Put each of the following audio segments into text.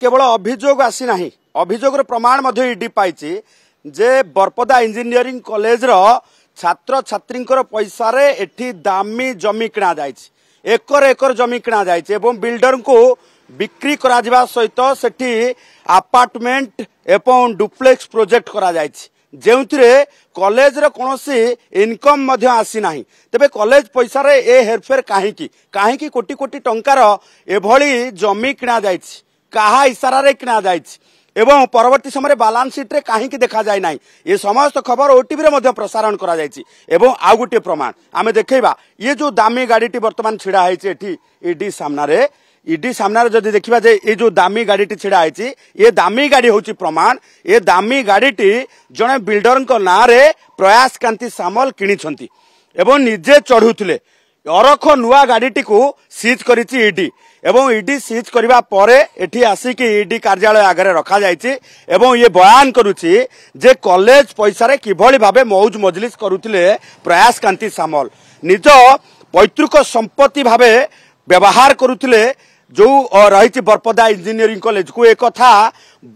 केवल अभियोग आसी नाही अभियोग प्रमाण मध्य ईडी पाइछि जे बरपदा इंजीनियरिंग कॉलेज रो छात्र छात्री पैसा रे एठी दामी जमी किणा जाइछि एकर एकर जमी किणा जाइछि एवं बिल्डर को बिक्री करा जिबा सहित सेठी अपार्टमेंट एवं डुप्लेक्स प्रोजेक्ट करा जाइछि जेउथिरे कॉलेज रो कोनोसी इनकम मध्य आसी नाही तबे कॉलेज पैसा रे ए हेरफेर काहेकी कोटी कोटी टंकार एभली जमी किणा जाइछि काहा इशारा रे किणा जाइछि एवं परवर्ती समय बालांस शीट रे काहेकी देखा जाय नाही ये समस्त खबर ओटीवी रे मध्य प्रसारण करा जाइछि एवं आ गुटे प्रमाण आमे देखैबा ये जो दामी गाड़ीटी वर्तमान छिड़ा हैछि एठी ईडी सामने जदि देखा जे ये जो दामी गाड़ीटी छिड़ा है ये दामी गाड़ी हूँ प्रमाण ये दामी गाड़ीटी जड़े बिल्डर ना रे प्रयास कांति सामल किणी एवं निजे चढ़ुले अरख नुआ गाड़ीटी को सीज करिछि ईडी एवं ईडी सीज करबा परे एठी आसिकी ईडी कार्यालय आगे रखा जाइछि एवं ये बयान करुछि जे कॉलेज पैसा रे किभली भाबे मौज मजलिस करुथिले प्रयास कांति सामल निज पैतृक संपत्ति भाबे व्यवहार करुथिले जो रही बरपदा इंजीनियरिंग कॉलेज को एक कथा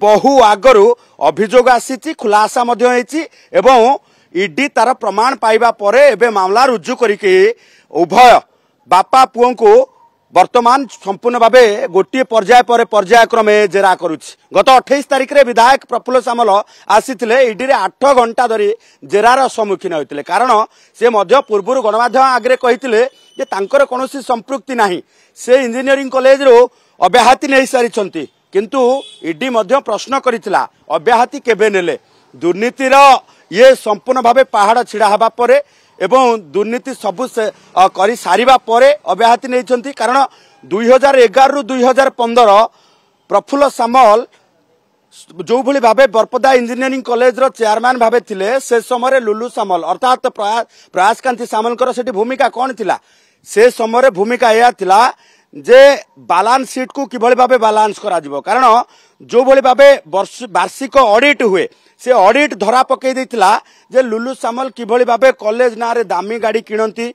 बहु आगरू अभियोग आसी खुलासा एवं ईडी तार प्रमाण पाइबा परे एबे मामला रुजु करिके उभय बापा पुओं को वर्तमान संपूर्ण भावे गोटे पर्याय पर पर्याय क्रमे जेरा करुछि गत 28 तारिख रे विधायक प्रफुल्ल सामल आसीथिले ईडी रे 8 घंटा धरी जेरार सम्मुखीन होइतिले कारण से मध्य पूर्व गणमाध्यम आगे कहितिले जे तांकर कोनोसी संपृक्ति नाही से इंजीनियरिंग कॉलेज रो अब्याहति नै सारिछंती किंतु ईडी मध्य प्रश्न करितिला अब्याहति केबे नेले दुर्नीतिर ये संपूर्ण भावे पहाड़ छिड़ा हबा परे एवं दुर्नीति सबु करी सारिबा परे अब्याहति नै कारण 2011 रु 2015 प्रफुल्ल सामल जो भली भावे बरपदा इंजीनियरिंग कॉलेज रो चेयरमैन भावे थिले से समय लुलु सामल अर्थात प्रयास कांति सामल सेठी भूमिका कौन थिला से समय भूमिका यह थिला जे बालांस शीट को किभली भावे बालांस करा जिवो कारण जो भली भावे वार्षिक ऑडिट हुए से ऑडिट धरा पकई देथिला जे लुलु सामल किभली भावे कॉलेज ना रे दामी गाड़ी किणंती